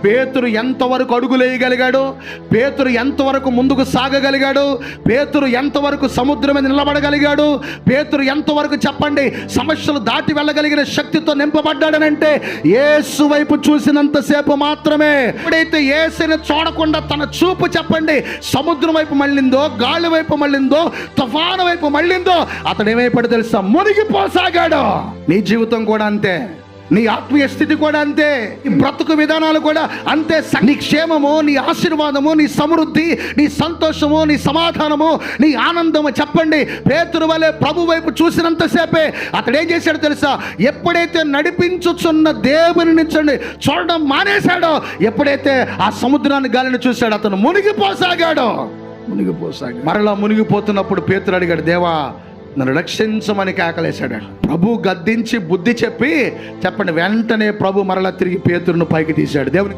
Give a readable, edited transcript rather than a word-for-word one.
పేతురు ఎంతవరకు అడుగులేయగలిగాడు, పేతురు ఎంతవరకు ముందుకు సాగగలిగాడు, పేతురు ఎంతవరకు సముద్రం మీద నిలబడగలిగాడు, పేతురు ఎంతవరకు చెప్పండి సమస్యలు దాటి వెళ్ళగలిగిన శక్తితో నింపబడ్డాడనంటే యేసు వైపు చూసినంతసేపు మాత్రమే. ఎప్పుడైతే యేసుని చూడకుండా తన చూపు చెప్పండి సముద్రం వైపు మళ్ళిందో, గాలి వైపు మళ్ళిందో, తుఫాను వైపు మళ్ళిందో, అతడు ఏమైపడి తెలుసా? మునిగిపోసాగాడు. నీ జీవితం కూడా అంతే, నీ ఆత్మీయ స్థితి కూడా అంతే, నీ బ్రతుకు విధానాలు కూడా అంతే. నీ క్షేమము, నీ ఆశీర్వాదము, నీ సమృద్ధి, నీ సంతోషము, నీ సమాధానము, నీ ఆనందము చెప్పండి పేతురు వలె ప్రభు వైపు చూసినంతసేపే అతడు ఏం చేశాడో తెలుసా? ఎప్పుడైతే నడిపించుచున్న దేవుని చూడడం మానేశాడో, ఎప్పుడైతే ఆ సముద్రాన్ని గాలిని చూశాడో అతను మునిగిపోసాగాడు. మరలా మునిగిపోతున్నప్పుడు పేతురు అడిగాడు, దేవా నన్ను రక్షించమని కేకలేశాడు. ప్రభు గద్దించి బుద్ధి చెప్పండి వెంటనే ప్రభు మరలా తిరిగి పేతురును పైకి తీశాడు. దేవుని